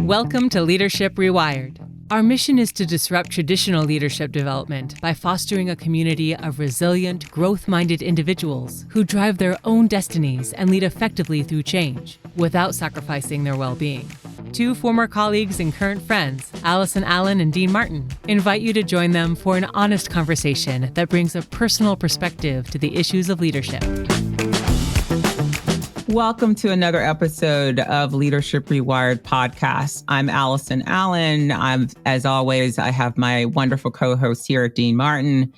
Welcome to Leadership Rewired. Our mission is to disrupt traditional leadership development by fostering a community of resilient, growth-minded individuals who drive their own destinies and lead effectively through change without sacrificing their well-being. Two former colleagues and current friends, Allison Allen and Dean Martin, invite you to join them for an honest conversation that brings a personal perspective to the issues of leadership. Welcome to another episode of Leadership Rewired podcast. I'm Allison Allen. As always, I have my wonderful co-host here, Dean Martin.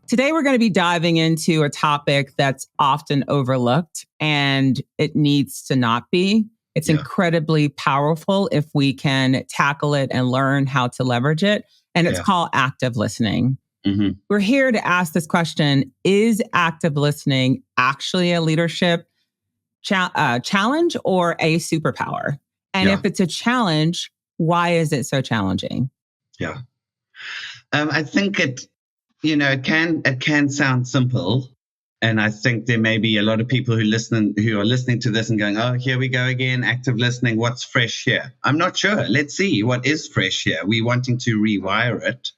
Today, we're going to be diving into a topic that's often overlooked, and it needs to not be. It's incredibly powerful if we can tackle it and learn how to leverage it. And it's called active listening. Mm-hmm. We're here to ask this question: is active listening actually a leadership challenge or a superpower? And if it's a challenge, why is it so challenging? Yeah. I think it can sound simple. And I think there may be a lot of people who are listening to this and going, oh, here we go again, active listening. What's fresh here? I'm not sure. Let's see what is fresh here. We're wanting to rewire it.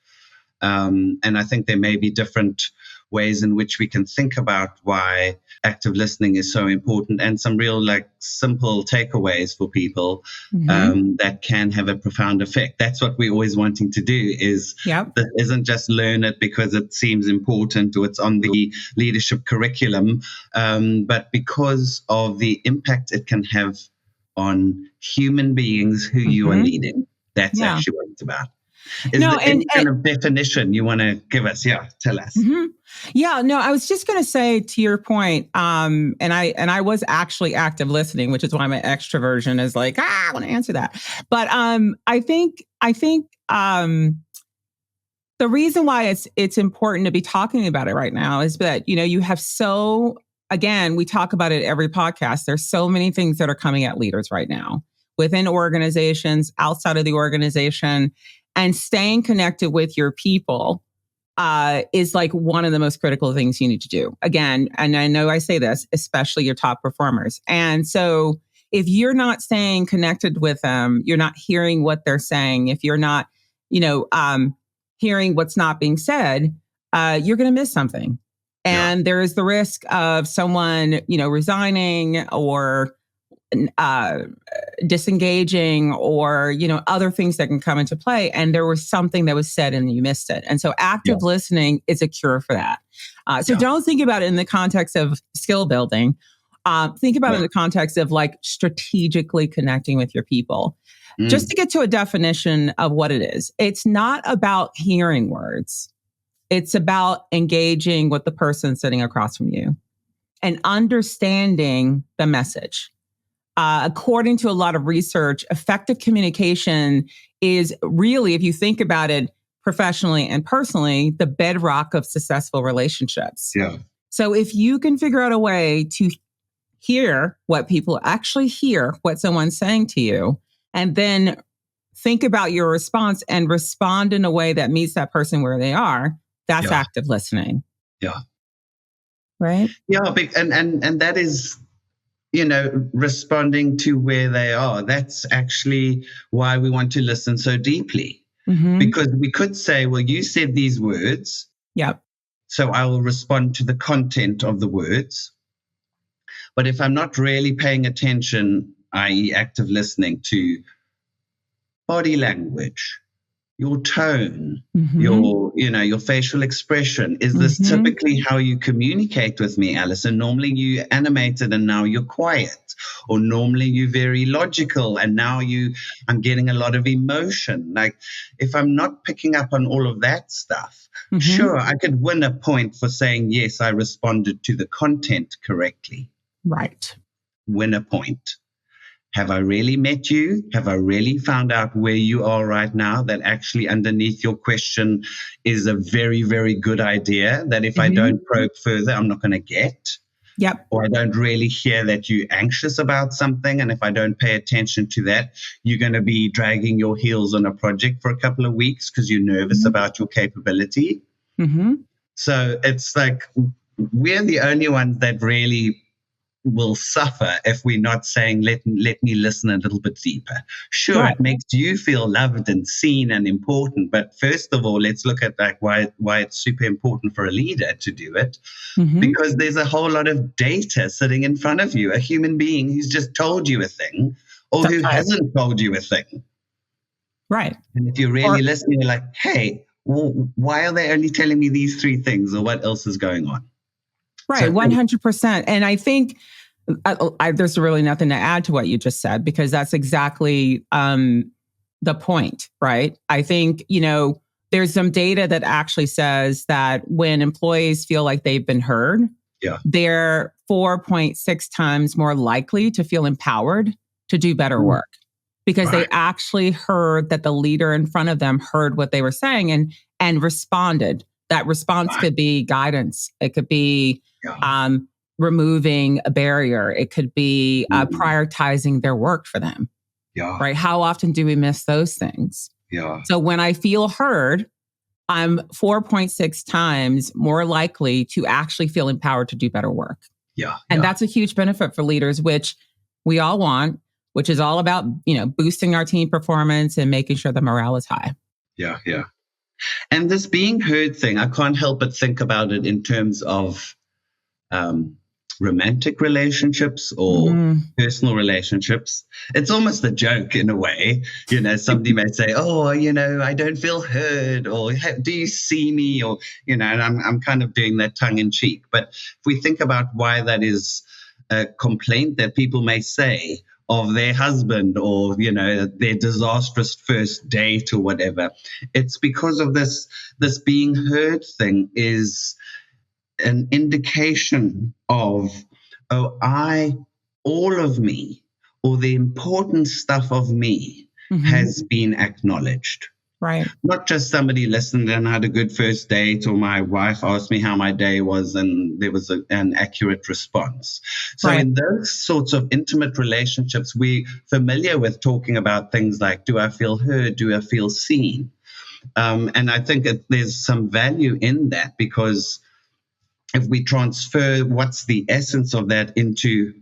And I think there may be different ways in which we can think about why active listening is so important, and some real simple takeaways for people that can have a profound effect. That's what we're always wanting to do this isn't just learn it because it seems important or it's on the leadership curriculum, but because of the impact it can have on human beings who you are leading. That's actually what it's about. Any kind of definition you want to give us? Yeah, tell us. Mm-hmm. Yeah, no, I was just going to say to your point, and I was actually active listening, which is why my extroversion is I want to answer that. But I think the reason why it's important to be talking about it right now is that you have again, we talk about it every podcast. There's so many things that are coming at leaders right now within organizations, outside of the organization. And staying connected with your people is one of the most critical things you need to do. Again, and I know I say this, especially your top performers. And so if you're not staying connected with them, you're not hearing what they're saying. If you're not, hearing what's not being said, you're going to miss something. And there is the risk of someone, resigning or disengaging or, other things that can come into play. And there was something that was said and you missed it. And so active listening is a cure for that. Don't think about it in the context of skill building. Think about it in the context of strategically connecting with your people. Just to get to a definition of what it is. It's not about hearing words. It's about engaging with the person sitting across from you and understanding the message. According to a lot of research, effective communication is really, if you think about it professionally and personally, the bedrock of successful relationships. Yeah. So if you can figure out a way to hear what people actually hear, what someone's saying to you, and then think about your response and respond in a way that meets that person where they are, that's active listening. Yeah. Right? Yeah, and that is, responding to where they are. That's actually why we want to listen so deeply. Mm-hmm. Because we could say, well, you said these words. Yep. So I will respond to the content of the words. But if I'm not really paying attention, i.e. active listening to body language, your tone, your facial expression. Is this typically how you communicate with me, Allison? Normally you animated and now you're quiet. Or normally you're very logical and now I'm getting a lot of emotion. If I'm not picking up on all of that stuff, sure, I could win a point for saying, yes, I responded to the content correctly. Right. Win a point. Have I really met you? Have I really found out where you are right now? That actually underneath your question is a very, very good idea that if I don't probe further, I'm not going to get. Yep. Or I don't really hear that you're anxious about something. And if I don't pay attention to that, you're going to be dragging your heels on a project for a couple of weeks because you're nervous about your capability. Mm-hmm. So it's we're the only ones that really will suffer if we're not saying, let me listen a little bit deeper. Sure, Right. it makes you feel loved and seen and important, but first of all, let's look at like why it's super important for a leader to do it, because there's a whole lot of data sitting in front of you, a human being who's just told you a thing or who hasn't told you a thing. Right. And if you're really listening, you're like, hey, well, why are they only telling me these three things, or what else is going on? Right, 100%. And I think there's really nothing to add to what you just said, because that's exactly the point, right? I think, there's some data that actually says that when employees feel like they've been heard, they're 4.6 times more likely to feel empowered to do better work, because they actually heard that the leader in front of them heard what they were saying and responded. That response could be guidance. It could be removing a barrier. It could be prioritizing their work for them. Right? How often do we miss those things? So when I feel heard, I'm 4.6 times more likely to actually feel empowered to do better work. And that's a huge benefit for leaders, which we all want, which is all about, boosting our team performance and making sure the morale is high. And this being heard thing, I can't help but think about it in terms of romantic relationships or personal relationships. It's almost a joke in a way. Somebody may say, oh, I don't feel heard, or do you see me? Or, and I'm kind of doing that tongue in cheek. But if we think about why that is a complaint that people may say of their husband, or, their disastrous first date or whatever, it's because of this being heard thing is an indication of, all of me, or the important stuff of me has been acknowledged. Right. Not just somebody listened and had a good first date, or my wife asked me how my day was and there was an accurate response. So in those sorts of intimate relationships, we're familiar with talking about things like, do I feel heard? Do I feel seen? And I think there's some value in that, because if we transfer what's the essence of that into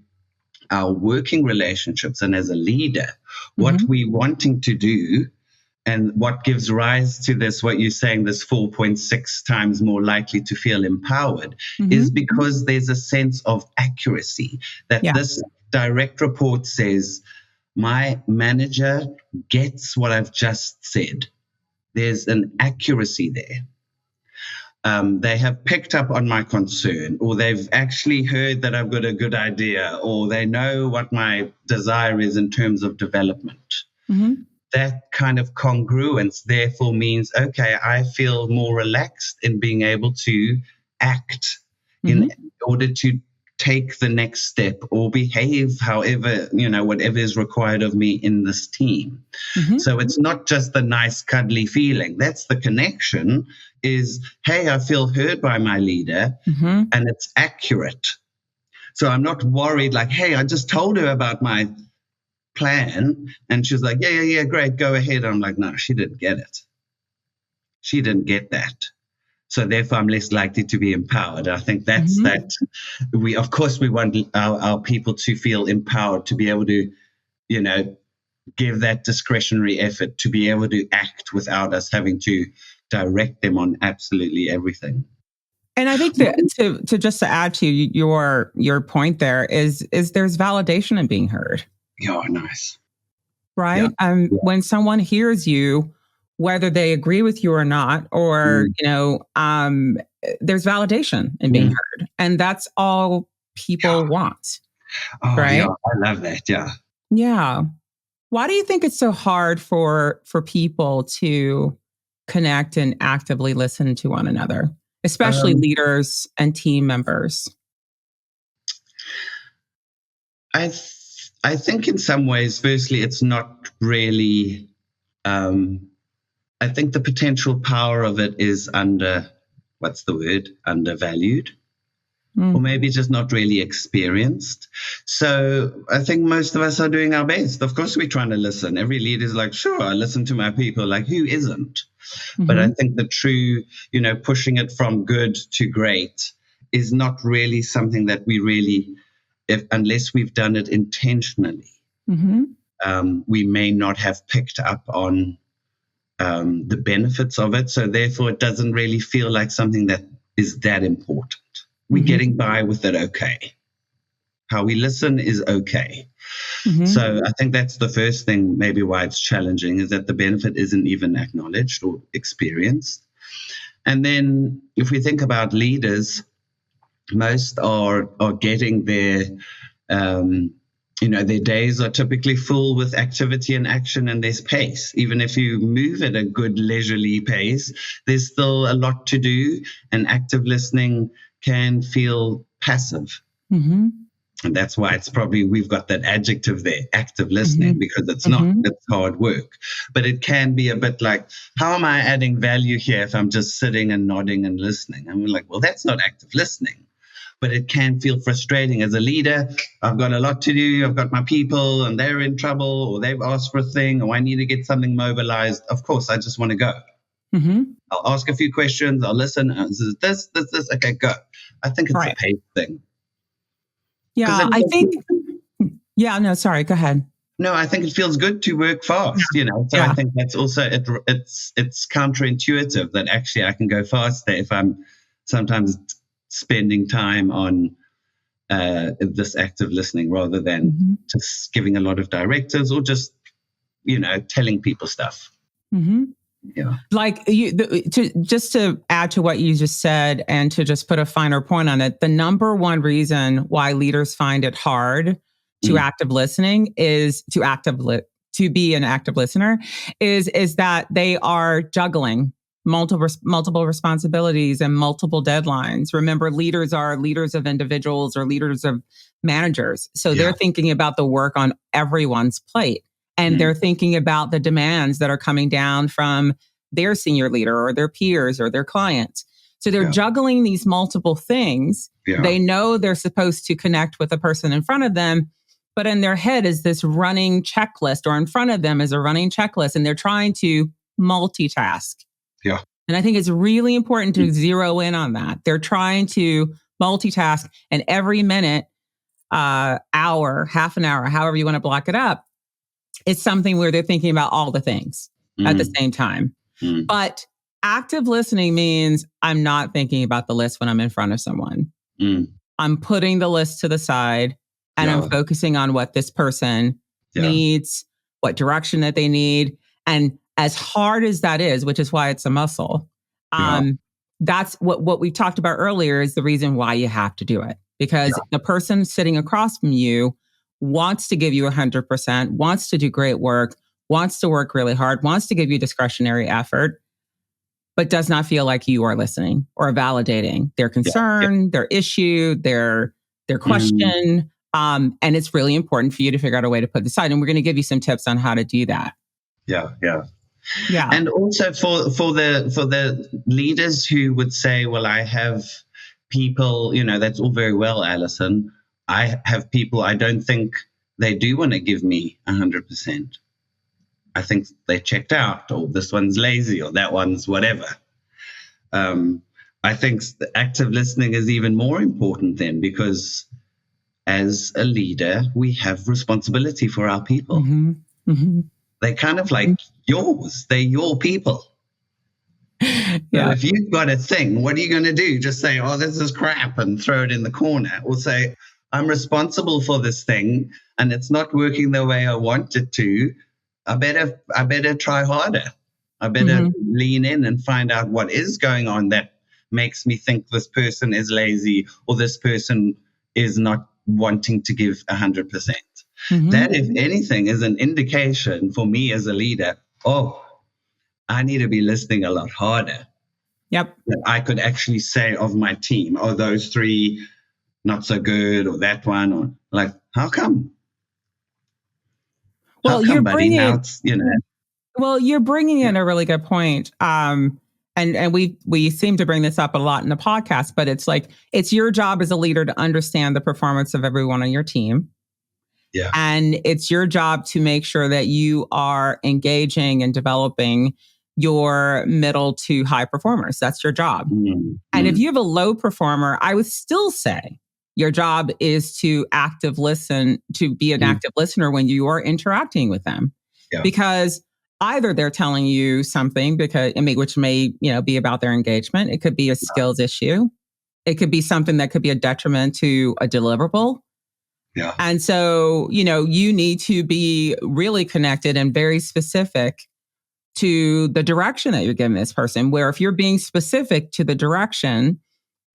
our working relationships and as a leader, what we're wanting to do, and what gives rise to this, what you're saying, this 4.6 times more likely to feel empowered, is because there's a sense of accuracy, that this direct report says, my manager gets what I've just said. There's an accuracy there. They have picked up on my concern, or they've actually heard that I've got a good idea, or they know what my desire is in terms of development. That kind of congruence therefore means, okay, I feel more relaxed in being able to act in order to take the next step or behave however, whatever is required of me in this team. So it's not just the nice, cuddly feeling. That's the connection is, hey, I feel heard by my leader and it's accurate. So I'm not worried like, hey, I just told her about my plan and she's like, yeah, great, go ahead. I'm like, no, she didn't get it. She didn't get that. So therefore, I'm less likely to be empowered. I think that's that. We want our people to feel empowered, to be able to, give that discretionary effort, to be able to act without us having to direct them on absolutely everything. And I think that to add to your point there is there's validation in being heard. Yeah, nice. Right? When someone hears you, whether they agree with you or not, or, there's validation in being heard. And that's all people want. Oh, right? Yeah, I love that. Yeah. Yeah. Why do you think it's so hard for people to connect and actively listen to one another, especially leaders and team members? I think in some ways, firstly, it's not really, I think the potential power of it is undervalued, or maybe just not really experienced. So I think most of us are doing our best. Of course, we're trying to listen. Every leader is like, sure, I listen to my people. Like, who isn't? But I think the true, pushing it from good to great is not really something that we really unless we've done it intentionally, we may not have picked up on the benefits of it. So therefore, it doesn't really feel like something that is that important. We're getting by with it okay. How we listen is okay. So I think that's the first thing, maybe why it's challenging, is that the benefit isn't even acknowledged or experienced. And then if we think about leaders, most are getting their, their days are typically full with activity and action, and there's pace. Even if you move at a good leisurely pace, there's still a lot to do, and active listening can feel passive. And that's why it's probably, we've got that adjective there, active listening, because it's not, it's hard work. But it can be a bit like, how am I adding value here if I'm just sitting and nodding and listening? And we're like, well, that's not active listening. But it can feel frustrating as a leader. I've got a lot to do. I've got my people and they're in trouble, or they've asked for a thing, or I need to get something mobilized. Of course, I just want to go. I'll ask a few questions. I'll listen. This. Okay, go. I think it's a pace thing. Yeah, I think. Yeah, no, sorry. Go ahead. No, I think it feels good to work fast. So I think that's also it's counterintuitive that actually I can go faster if I'm sometimes spending time on this active listening rather than just giving a lot of directives or just telling people stuff. Yeah. Like just to add to what you just said and to just put a finer point on it, the number one reason why leaders find it hard to active listening is to be an active listener is that they are juggling multiple responsibilities and multiple deadlines. Remember, leaders are leaders of individuals or leaders of managers. So they're thinking about the work on everyone's plate. And they're thinking about the demands that are coming down from their senior leader or their peers or their clients. So they're juggling these multiple things. They know they're supposed to connect with the person in front of them, but in their head is this running checklist, or in front of them is a running checklist, and they're trying to multitask. Yeah. And I think it's really important to zero in on that. They're trying to multitask, and every minute, hour, half an hour, however you want to block it up, it's something where they're thinking about all the things at the same time. But active listening means I'm not thinking about the list when I'm in front of someone. I'm putting the list to the side and I'm focusing on what this person needs, what direction that they need. And as hard as that is, which is why it's a muscle, that's what we talked about earlier is the reason why you have to do it. Because the person sitting across from you wants to give you 100%, wants to do great work, wants to work really hard, wants to give you discretionary effort, but does not feel like you are listening or validating their concern, their issue, their question. And it's really important for you to figure out a way to put this aside. And we're going to give you some tips on how to do that. Yeah. And also for the leaders who would say, well, I have people, that's all very well, Allison. I have people, I don't think they do want to give me 100%. I think they checked out, or this one's lazy, or that one's whatever. I think the active listening is even more important then, because as a leader, we have responsibility for our people. They're kind of like yours. They're your people. So if you've got a thing, what are you going to do? Just say, oh, this is crap, and throw it in the corner? Or say, I'm responsible for this thing and it's not working the way I want it to. I better try harder. I better lean in and find out what is going on that makes me think this person is lazy or this person is not wanting to give 100%. That, if anything, is an indication for me as a leader, I need to be listening a lot harder. That I could actually say of my team, those three not so good, or that one, or like, how come? Well, you're bringing in a really good point. And we seem to bring this up a lot in the podcast, but it's like, it's your job as a leader to understand the performance of everyone on your team. And it's your job to make sure that you are engaging and developing your middle to high performers. That's your job. And if you have a low performer, I would still say Your job is to be an active listener when you are interacting with them. Yeah. Because either they're telling you something which may, be about their engagement. It could be a skills issue. It could be something that could be a detriment to a deliverable. Yeah. And so, you need to be really connected and very specific to the direction that you're giving this person, where if you're being specific to the direction,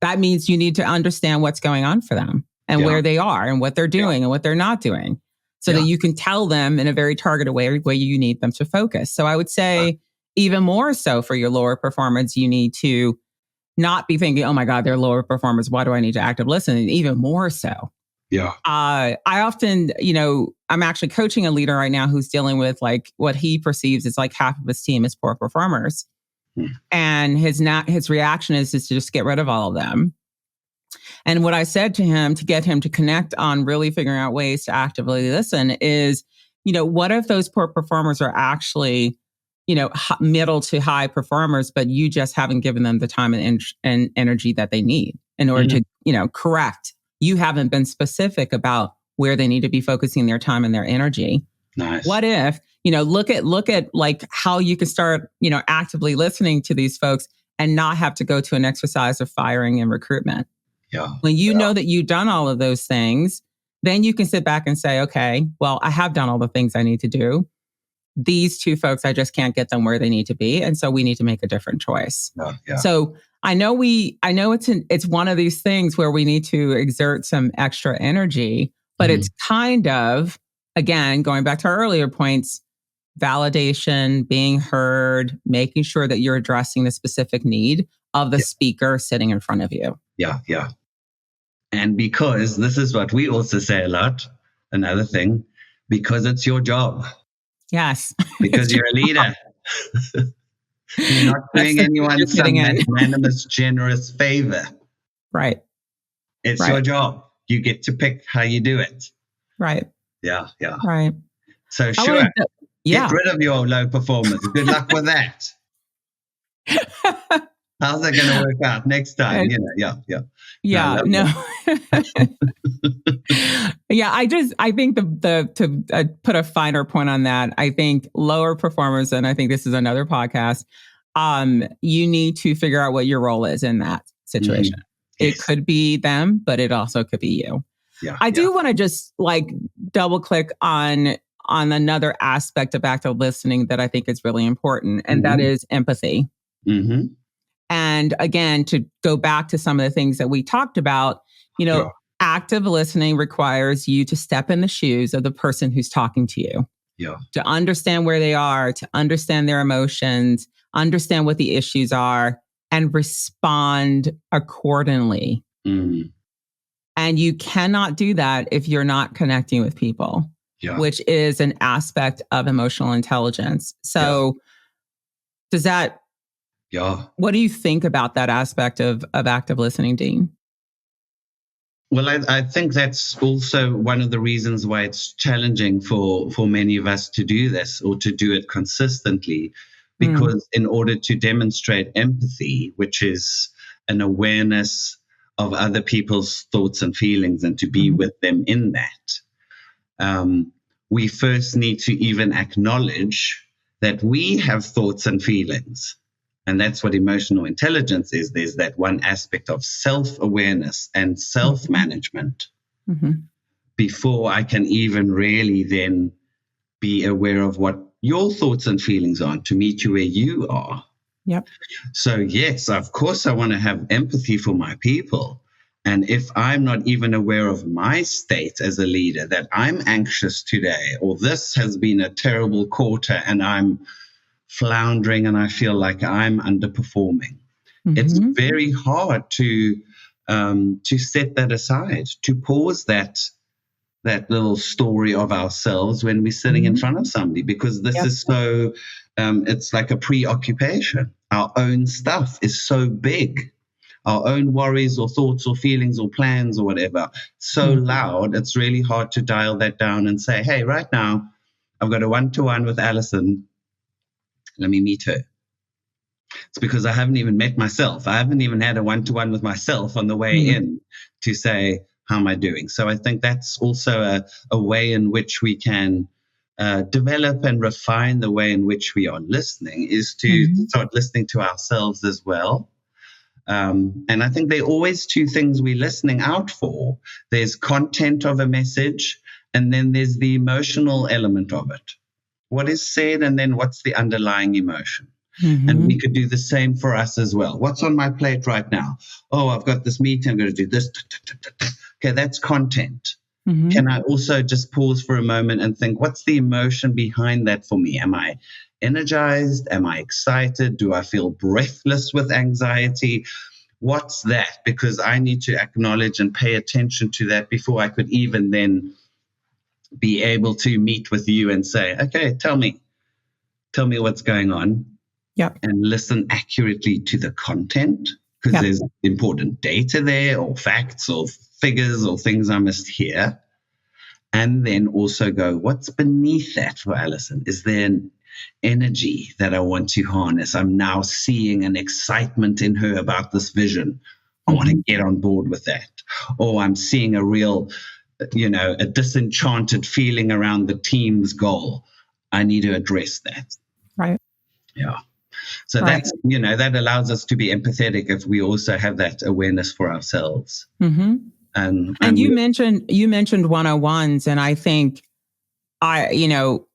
that means you need to understand what's going on for them and where they are and what they're doing and what they're not doing, so that you can tell them in a very targeted way where you need them to focus. So I would say even more so for your lower performers, you need to not be thinking, oh my God, they're lower performers. Why do I need to active listen? And even more so. Yeah. I often, I'm actually coaching a leader right now who's dealing with like what he perceives as like half of his team is poor performers. And his reaction is to just get rid of all of them. And what I said to him to get him to connect on really figuring out ways to actively listen is, what if those poor performers are actually, middle to high performers, but you just haven't given them the time and energy that they need in order to, correct. You haven't been specific about where they need to be focusing their time and their energy. Nice. What if, look at like how you can start, actively listening to these folks and not have to go to an exercise of firing and recruitment. Yeah. When you know that you've done all of those things, then you can sit back and say, okay, well, I have done all the things I need to do. These two folks, I just can't get them where they need to be. And so we need to make a different choice. Yeah. So I know it's one of these things where we need to exert some extra energy, but it's kind of, again, going back to our earlier points, validation, being heard, making sure that you're addressing the specific need of the speaker sitting in front of you. Yeah. And because this is what we also say a lot, another thing, because it's your job. Yes. Because you're a leader. You're not doing anyone some magnanimous, generous favor. Right. It's your job. You get to pick how you do it. Right. Yeah. Right. So sure, get rid of your low performers. Good luck with that. How's that going to work out next time? Yeah. Yeah. I think to put a finer point on that, I think lower performers, and I think this is another podcast, you need to figure out what your role is in that situation. It could be them, but it also could be you. Yeah. I do want to just like double click on another aspect of active listening that I think is really important, and that is empathy. Mm-hmm. And again, to go back to some of the things that we talked about, active listening requires you to step in the shoes of the person who's talking to you. Yeah. To understand where they are, to understand their emotions, understand what the issues are, and respond accordingly. Mm. And you cannot do that if you're not connecting with people, which is an aspect of emotional intelligence. So does that... What do you think about that aspect of active listening, Dean? Well, I think that's also one of the reasons why it's challenging for many of us to do this or to do it consistently, because in order to demonstrate empathy, which is an awareness of other people's thoughts and feelings and to be with them in that, we first need to even acknowledge that we have thoughts and feelings. And that's what emotional intelligence is. There's that one aspect of self-awareness and self-management before I can even really then be aware of what your thoughts and feelings are to meet you where you are. Yep. So yes, of course, I want to have empathy for my people. And if I'm not even aware of my state as a leader, that I'm anxious today, or this has been a terrible quarter and I'm floundering and I feel like I'm underperforming. It's very hard to set that aside, to pause that little story of ourselves when we're sitting in front of somebody, because this is so, it's like a preoccupation. Our own stuff is so big. Our own worries or thoughts or feelings or plans or whatever, so loud, it's really hard to dial that down and say, hey, right now, I've got a one-to-one with Allison. Let me meet her. It's because I haven't even met myself. I haven't even had a one-to-one with myself on the way in to say, How am I doing? So I think that's also a way in which we can develop and refine the way in which we are listening, is to start listening to ourselves as well. And I think there are always two things we're listening out for. There's content of a message, and then there's the emotional element of it. What is said, and then what's the underlying emotion? And we could do the same for us as well. What's on my plate right now? Oh, I've got this meeting, I'm going to do this. Okay, that's content. Can I also just pause for a moment and think, what's the emotion behind that for me? Am I energized? Am I excited? Do I feel breathless with anxiety? What's that? Because I need to acknowledge and pay attention to that before I could even then be able to meet with you and say, okay, tell me what's going on. Yep. And listen accurately to the content, because there's important data there, or facts or figures or things I must hear. And then also go, what's beneath that for Allison? Is there an energy that I want to harness? I'm now seeing an excitement in her about this vision. I want to get on board with that. Or I'm seeing a real, a disenchanted feeling around the team's goal. I need to address that. Right. Yeah. So that's, that allows us to be empathetic if we also have that awareness for ourselves. And you mentioned one-on-ones, and I think for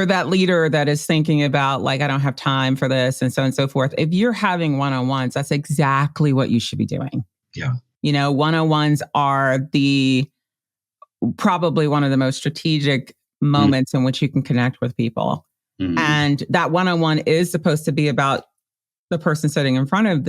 that leader that is thinking about, like, I don't have time for this and so on and so forth. If you're having one-on-ones, that's exactly what you should be doing. Yeah. One-on-ones are probably one of the most strategic moments in which you can connect with people. And that one-on-one is supposed to be about the person sitting in front of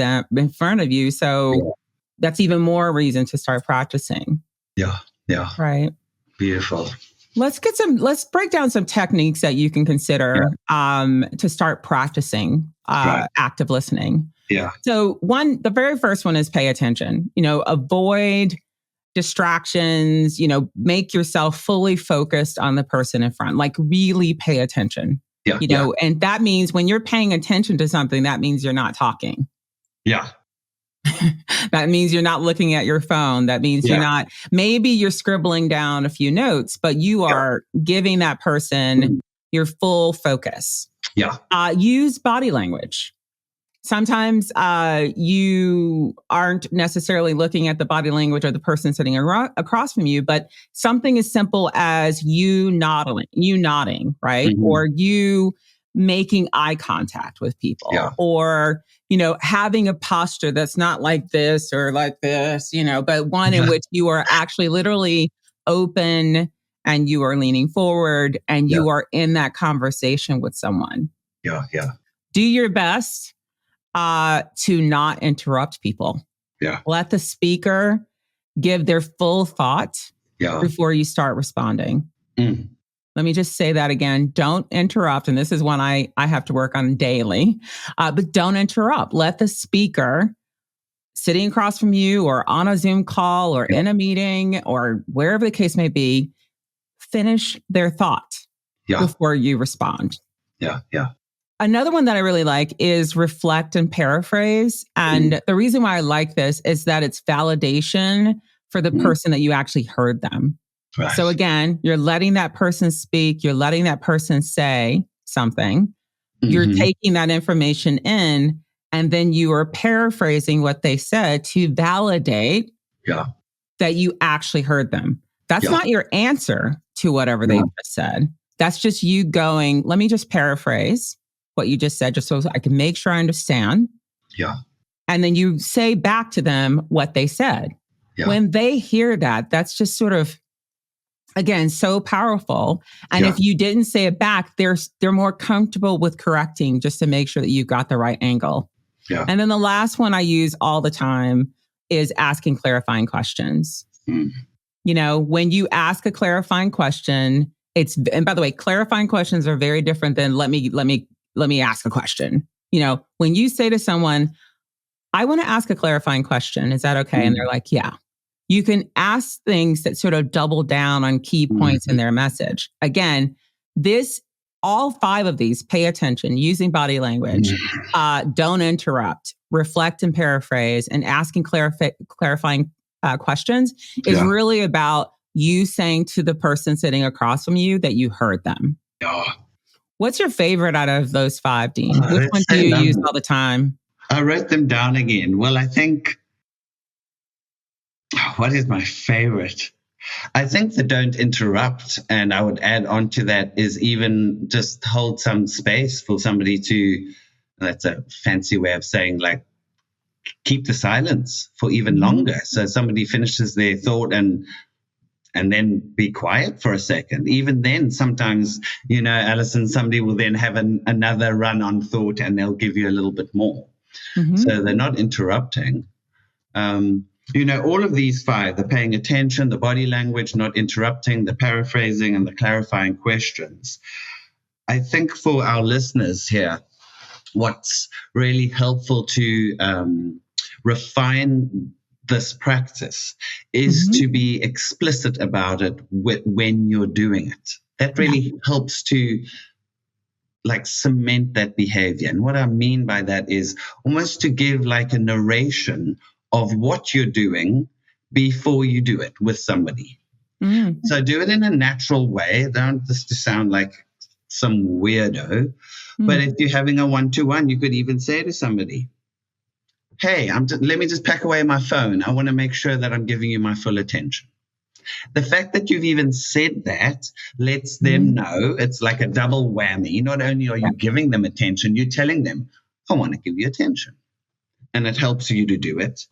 you. So that's even more reason to start practicing. Yeah. Yeah. Right. Beautiful. Let's break down some techniques that you can consider to start practicing active listening. Yeah. So the very first one is pay attention. Avoid distractions, make yourself fully focused on the person in front, like really pay attention. Yeah. And that means when you're paying attention to something, that means you're not talking. Yeah. That means you're not looking at your phone. That means maybe you're scribbling down a few notes, but you are giving that person your full focus. Yeah. Use body language. Sometimes you aren't necessarily looking at the body language of the person sitting across from you, but something as simple as you nodding, right? Or you making eye contact with people, or, having a posture that's not like this or like this, but one in which you are actually literally open and you are leaning forward and you are in that conversation with someone. Yeah. Yeah. Do your best to not interrupt people. Yeah. Let the speaker give their full thought before you start responding. Let me just say that again. Don't interrupt. And this is one I have to work on daily. But don't interrupt. Let the speaker sitting across from you or on a Zoom call or in a meeting or wherever the case may be, finish their thought before you respond. Yeah. Yeah. Another one that I really like is reflect and paraphrase. And the reason why I like this is that it's validation for the person that you actually heard them. Right. So again, you're letting that person speak. You're letting that person say something. You're taking that information in, and then you are paraphrasing what they said to validate that you actually heard them. That's not your answer to whatever they just said. That's just you going, let me just paraphrase what you just said, just so I can make sure I understand. Yeah. And then you say back to them what they said. Yeah. When they hear that, that's just sort of, again, so powerful. And if you didn't say it back, they're more comfortable with correcting just to make sure that you got the right angle. Yeah. And then the last one I use all the time is asking clarifying questions. When you ask a clarifying question, and by the way, clarifying questions are very different than let me ask a question. When you say to someone, I want to ask a clarifying question, is that okay? And they're like, yeah. You can ask things that sort of double down on key points in their message. Again, all 5 of these, pay attention, using body language, don't interrupt, reflect and paraphrase, and asking clarifying questions is really about you saying to the person sitting across from you that you heard them. Yeah. What's your favorite out of those 5, Dean? Which one do you use all the time? I wrote them down again. Well, I think, what is my favorite? I think the don't interrupt, and I would add on to that is even just hold some space for somebody to, that's a fancy way of saying like, keep the silence for even longer. So somebody finishes their thought and then be quiet for a second. Even then, sometimes, Allison, somebody will then have another run on thought and they'll give you a little bit more. So they're not interrupting. All of these 5, the paying attention, the body language, not interrupting, the paraphrasing, and the clarifying questions. I think for our listeners here, what's really helpful to refine this practice is to be explicit about it when you're doing it. That really helps to cement that behavior. And what I mean by that is almost to give like a narration of what you're doing before you do it with somebody. So do it in a natural way. Don't just to sound like some weirdo. But if you're having a one-to-one, you could even say to somebody, hey, let me just pack away my phone. I want to make sure that I'm giving you my full attention. The fact that you've even said that lets them know it's like a double whammy. Not only are you giving them attention, you're telling them, I want to give you attention. And it helps you to do it.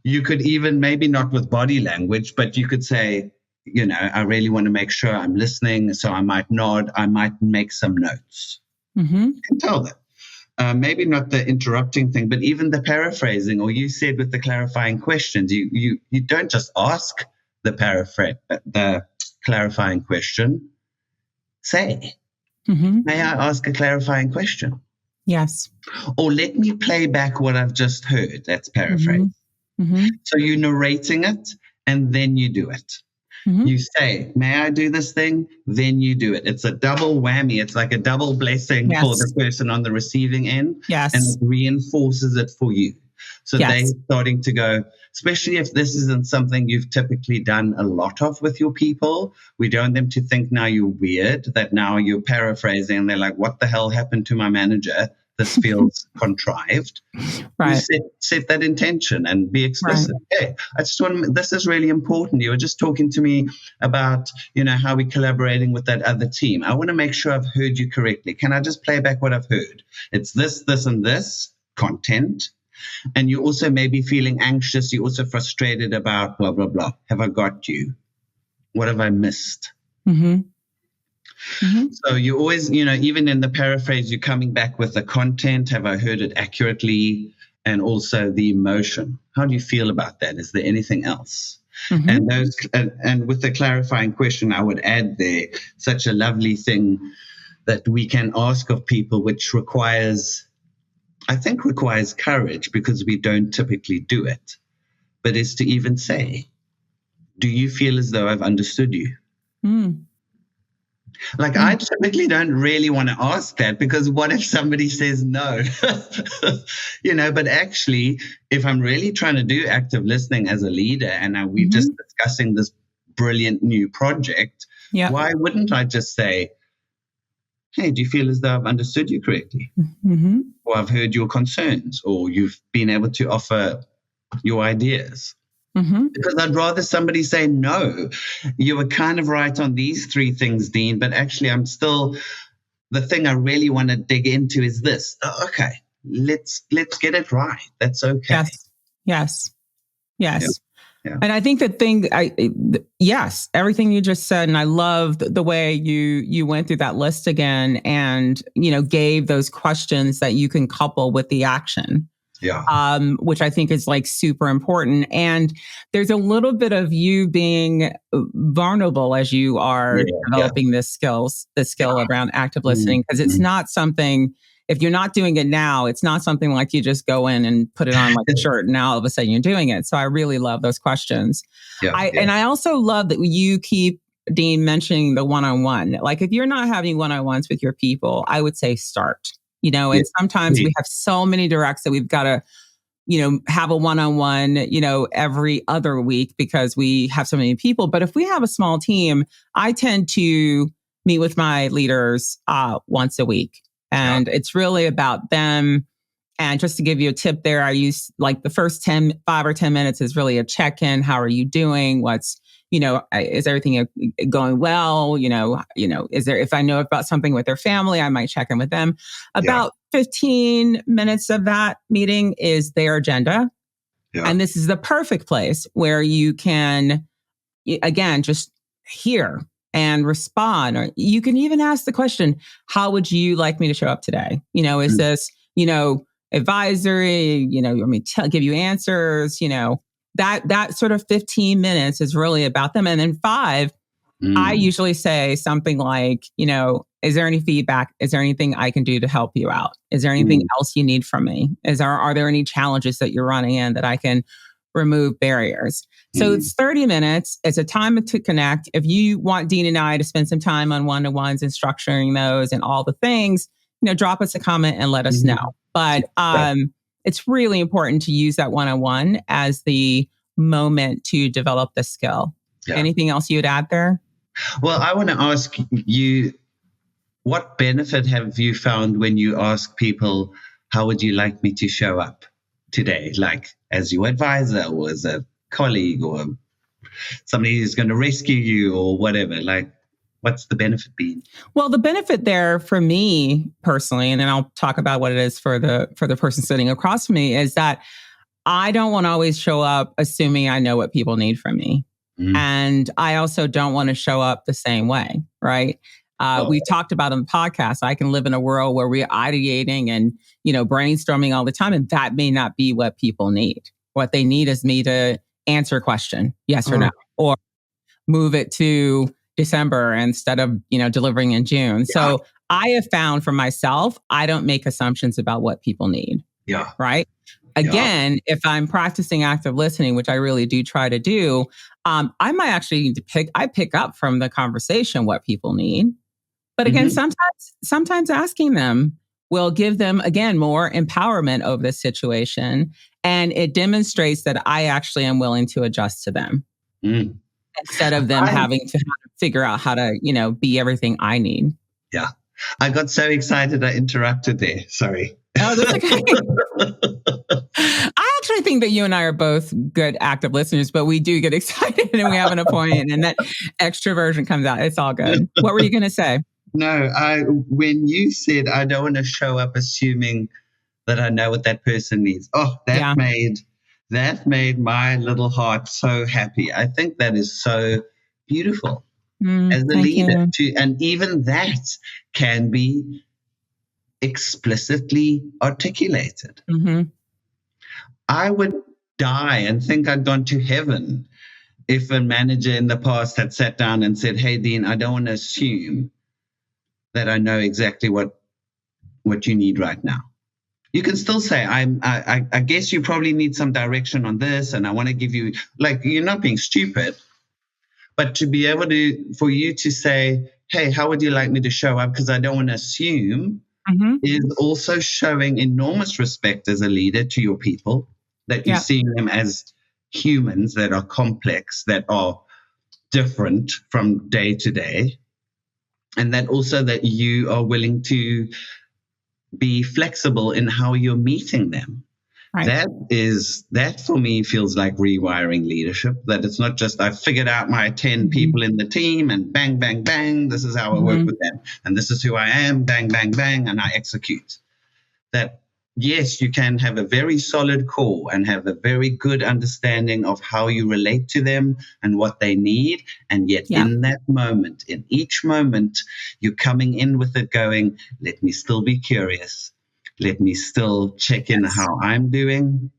You could even, maybe not with body language, but you could say, I really want to make sure I'm listening. So I might nod, I might make some notes. You can tell them. Maybe not the interrupting thing, but even the paraphrasing, or you said with the clarifying questions, you don't just ask the clarifying question. Say, may I ask a clarifying question? Yes. Or let me play back what I've just heard. That's paraphrase. So you're narrating it and then you do it. You say, may I do this thing? Then you do it. It's a double whammy. It's like a double blessing for the person on the receiving end. Yes. And it reinforces it for you. So they're starting to go, especially if this isn't something you've typically done a lot of with your people. We don't want them to think now you're weird, that now you're paraphrasing and they're like, what the hell happened to my manager? This feels contrived. Right. You set that intention and be explicit. Hey, I just want. This is really important. You were just talking to me about, how we're collaborating with that other team. I want to make sure I've heard you correctly. Can I just play back what I've heard? It's this, this, and this content. And you also may be feeling anxious. You're also frustrated about blah, blah, blah. Have I got you? What have I missed? So you always, even in the paraphrase, you're coming back with the content. Have I heard it accurately? And also the emotion. How do you feel about that? Is there anything else? And and with the clarifying question, I would add there such a lovely thing that we can ask of people, which requires courage because we don't typically do it. But is to even say, do you feel as though I've understood you? I typically don't really want to ask that because what if somebody says no? But actually, if I'm really trying to do active listening as a leader and we're just discussing this brilliant new project, why wouldn't I just say, hey, do you feel as though I've understood you correctly? Or I've heard your concerns, or you've been able to offer your ideas? Because I'd rather somebody say, no, you were kind of right on these 3 things, Dean, but actually the thing I really want to dig into is this. Oh, okay, let's get it right. That's okay. Yes. Yeah. And I think the thing, everything you just said, and I loved the way you went through that list again and, gave those questions that you can couple with the action. Which I think is super important. And there's a little bit of you being vulnerable as you are developing the skill around active listening, because it's not something, if you're not doing it now, it's not something like you just go in and put it on like a shirt and now all of a sudden you're doing it. So I really love those questions. And I also love that you keep, Dean, mentioning the one-on-one. If you're not having one-on-ones with your people, I would say start. And sometimes we have so many directs that we've got to have a one-on-one, every other week because we have so many people. But if we have a small team, I tend to meet with my leaders once a week. And it's really about them. And just to give you a tip there, I use like the first 5 or 10 minutes is really a check-in. How are you doing? Is everything going well? Is there, if I know about something with their family, I might check in with them. About 15 minutes of that meeting is their agenda. Yeah. And this is the perfect place where you can, again, just hear and respond. Or you can even ask the question, how would you like me to show up today? Is this, advisory, give you answers, that sort of 15 minutes is really about them. And then 5, I usually say something like, is there any feedback? Is there anything I can do to help you out? Is there anything else you need from me? Are there any challenges that you're running in that I can remove barriers? So it's 30 minutes. It's a time to connect. If you want Dean and I to spend some time on one-to-ones and structuring those and all the things, drop us a comment and let us know. But it's really important to use that one-on-one as the moment to develop the skill. Yeah. Anything else you'd add there? Well, I want to ask you, what benefit have you found when you ask people, how would you like me to show up today? Like as your advisor or as a colleague or somebody who's going to rescue you or whatever, like what's the benefit been? Well, the benefit there for me personally, and then I'll talk about what it is for the person sitting across from me, is that I don't want to always show up assuming I know what people need from me. And I also don't want to show up the same way, right? We talked about on the podcast, I can live in a world where we're ideating and, brainstorming all the time. And that may not be what people need. What they need is me to answer a question, yes or no, or move it to December instead of, delivering in June. Yeah. So I have found for myself, I don't make assumptions about what people need. Yeah. Right. Again, if I'm practicing active listening, which I really do try to do, I might actually need to pick up from the conversation what people need. But again, sometimes asking them will give them, again, more empowerment over the situation. And it demonstrates that I actually am willing to adjust to them instead of them having to figure out how to, be everything I need. Yeah. I got so excited I interrupted there. Sorry. Oh, that's okay. I actually think that you and I are both good active listeners, but we do get excited and we have an point and that extroversion comes out. It's all good. What were you going to say? No, when you said I don't want to show up assuming that I know what that person needs. Oh, that made my little heart so happy. I think that is so beautiful as a leader and even that can be explicitly articulated. I would die and think I'd gone to heaven if a manager in the past had sat down and said, hey, Dean, I don't want to assume that I know exactly what you need right now. You can still say, I guess you probably need some direction on this, and I want to give you, like, you're not being stupid, but to be able for you to say, hey, how would you like me to show up? Because I don't want to assume is also showing enormous respect as a leader to your people, that you're seeing them as humans that are complex, that are different from day to day. And that also that you are willing to be flexible in how you're meeting them. Right. That for me feels like rewiring leadership, that it's not just I figured out my 10 people in the team and bang, bang, bang, this is how I work with them. And this is who I am, bang, bang, bang, and I execute. That yes, you can have a very solid core and have a very good understanding of how you relate to them and what they need. And yet in that moment, in each moment, you're coming in with it going, let me still be curious. Let me still check in how I'm doing.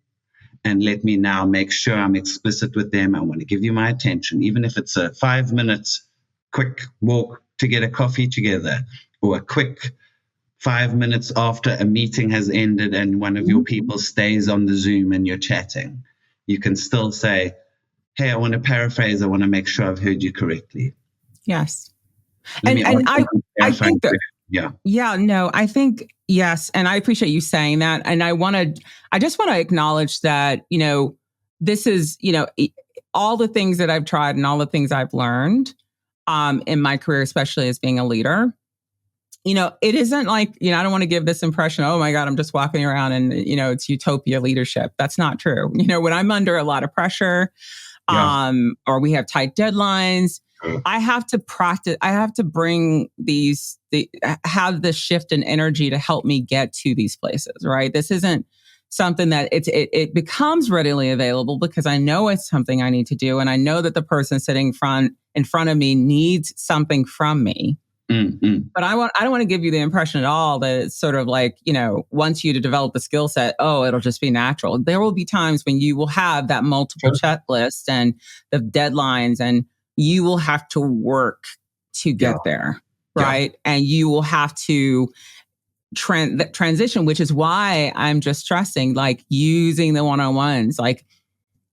And let me now make sure I'm explicit with them. I want to give you my attention, even if it's a 5 minutes quick walk to get a coffee together, or a quick 5 minutes after a meeting has ended and one of your people stays on the Zoom and you're chatting. You can still say, hey, I want to paraphrase. I want to make sure I've heard you correctly. Yes. And I think that Yeah. Yeah, no, I think, yes. And I appreciate you saying that. And I just want to acknowledge that, this is, all the things that I've tried and all the things I've learned in my career, especially as being a leader. It isn't like, I don't want to give this impression, oh my God, I'm just walking around and, it's utopia leadership. That's not true. When I'm under a lot of pressure, or we have tight deadlines, I have to practice. I have to bring have this shift in energy to help me get to these places, right? This isn't something that it becomes readily available because I know it's something I need to do. And I know that the person sitting in front of me needs something from me. Mm-hmm. But I don't want to give you the impression at all that it's sort of like, once you to develop the skill set, it'll just be natural. There will be times when you will have that multiple checklist and the deadlines, and you will have to work to get there, right? And you will have to transition, which is why I'm just stressing, like using the one-on-ones, like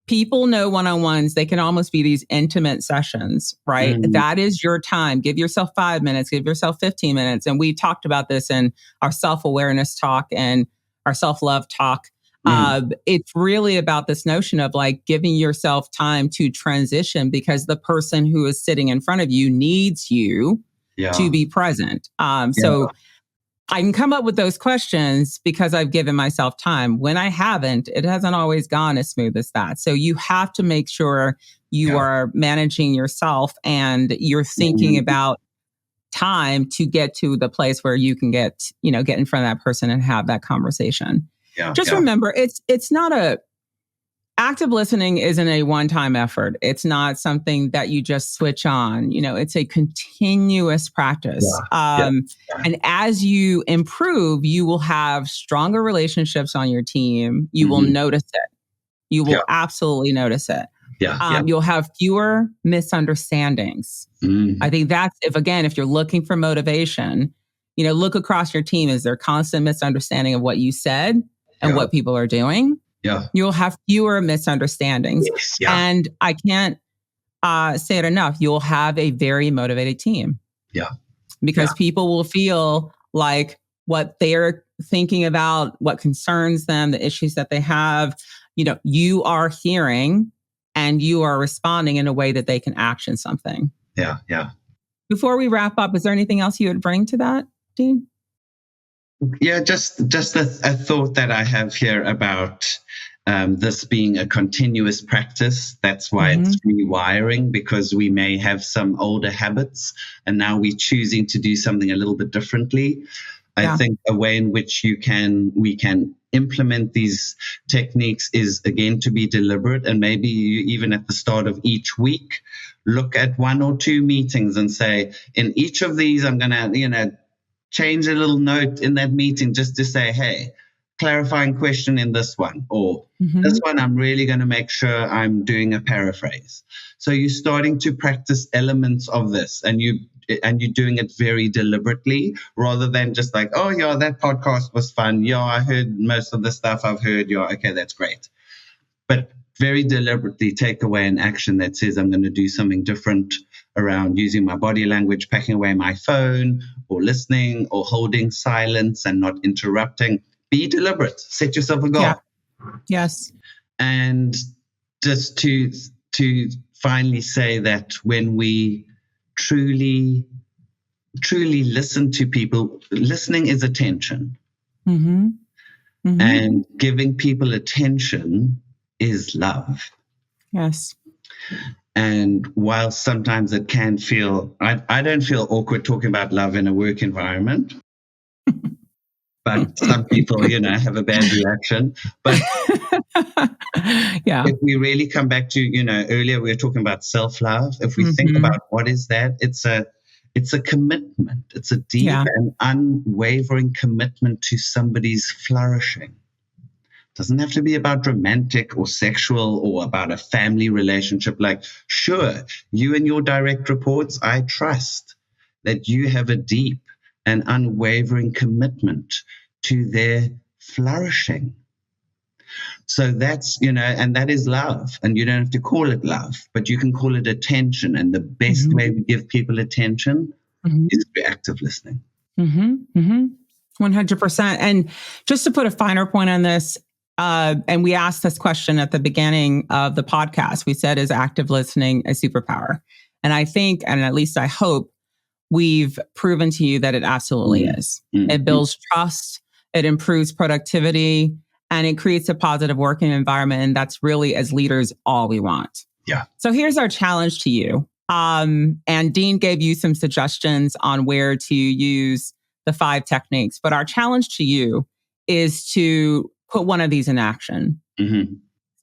people know one-on-ones, they can almost be these intimate sessions, right? That is your time. Give yourself 5 minutes, give yourself 15 minutes. And we talked about this in our self-awareness talk and our self-love talk. It's really about this notion of like giving yourself time to transition because the person who is sitting in front of you needs you to be present. So I can come up with those questions because I've given myself time. When I haven't, it hasn't always gone as smooth as that. So you have to make sure you are managing yourself and you're thinking about time to get to the place where you can get in front of that person and have that conversation. Just remember, it's not active listening isn't a one-time effort. It's not something that you just switch on. It's a continuous practice. And as you improve, you will have stronger relationships on your team. You will notice it. You will absolutely notice it. You'll have fewer misunderstandings. I think that's, if you're looking for motivation, look across your team. Is there constant misunderstanding of what you said and what people are doing? You'll have fewer misunderstandings. And I can't say it enough. You'll have a very motivated team. Because people will feel like what they're thinking about, what concerns them, the issues that they have, you are hearing and you are responding in a way that they can action something. Before we wrap up, is there anything else you would bring to that, Dean? Yeah, just a thought that I have here about this being a continuous practice. That's why it's rewiring, because we may have some older habits and now we're choosing to do something a little bit differently. I think a way in which we can implement these techniques is, again, to be deliberate, and maybe even at the start of each week, look at 1 or 2 meetings and say, in each of these, I'm going to, change a little note in that meeting just to say, hey, clarifying question in this one, or this one, I'm really going to make sure I'm doing a paraphrase. So you're starting to practice elements of this, and you're doing it very deliberately, rather than just like, oh yeah, that podcast was fun. Yeah, I heard most of the stuff I've heard. Yeah, okay, that's great. But very deliberately take away an action that says I'm going to do something different around using my body language, packing away my phone, or listening, or holding silence and not interrupting. Be deliberate. Set yourself a goal. Yeah. Yes. And just to finally say that when we truly listen to people, listening is attention. And giving people attention is love. Yes. And while sometimes it can feel, I don't feel awkward talking about love in a work environment, but some people, have a bad reaction. But if we really come back to, earlier we were talking about self-love. If we think about what is that, it's a commitment. It's a deep and unwavering commitment to somebody's flourishing. Doesn't have to be about romantic or sexual or about a family relationship. Like, sure, you and your direct reports, I trust that you have a deep and unwavering commitment to their flourishing. So that's, and that is love. And you don't have to call it love, but you can call it attention. And the best way we give people attention is through active listening. Mm-hmm. Mm-hmm. 100%. And just to put a finer point on this, and we asked this question at the beginning of the podcast, we said, is active listening a superpower? And I think, and at least I hope, we've proven to you that it absolutely is. It builds trust, it improves productivity, and it creates a positive working environment. And that's really, as leaders, all we want. Yeah. So here's our challenge to you. And Dean gave you some suggestions on where to use the 5 techniques. But our challenge to you is to put one of these in action. Mm-hmm.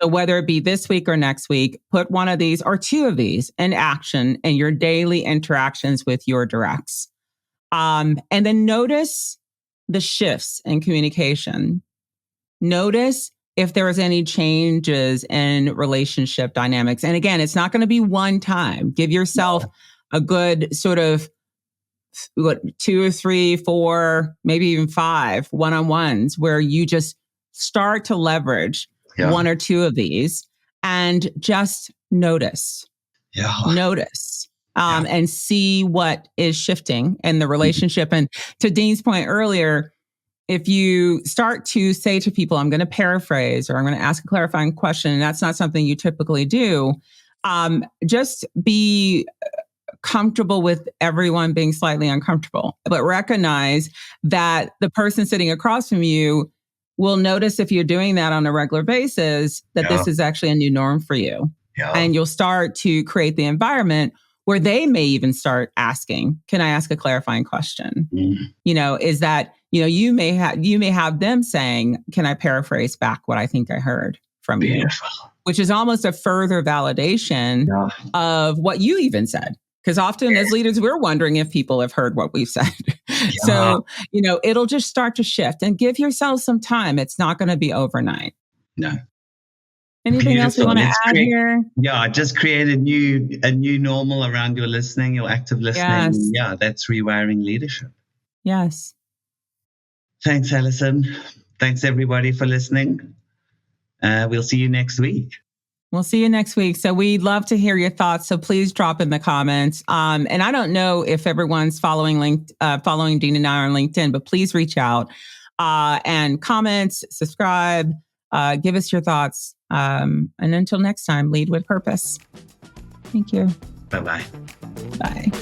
So whether it be this week or next week, put one of these or 2 of these in action in your daily interactions with your directs. And then notice the shifts in communication. Notice if there is any changes in relationship dynamics. And again, it's not going to be one time. Give yourself a good sort of 2 or 3, 4, maybe even 5 one-on-ones where you just start to leverage 1 or 2 of these and just notice. Notice. And see what is shifting in the relationship. And to Dean's point earlier, if you start to say to people, I'm going to paraphrase or I'm going to ask a clarifying question, and that's not something you typically do, just be comfortable with everyone being slightly uncomfortable, but recognize that the person sitting across from you will notice if you're doing that on a regular basis, that this is actually a new norm for you. And you'll start to create the environment where they may even start asking, can I ask a clarifying question? You know, is that, you may have them saying, can I paraphrase back what I think I heard from you? Which is almost a further validation of what you even said. Because often as leaders, we're wondering if people have heard what we've said. So, it'll just start to shift, and give yourself some time. It's not going to be overnight. No. Anything else you want to add here? Yeah, just create a new normal around your listening, your active listening. Yes. Yeah, that's rewiring leadership. Yes. Thanks, Allison. Thanks, everybody, for listening. We'll see you next week. We'll see you next week. So we'd love to hear your thoughts. So please drop in the comments. And I don't know if everyone's following Dean and I on LinkedIn, but please reach out and comment, subscribe, give us your thoughts. And until next time, lead with purpose. Thank you. Bye-bye. Bye.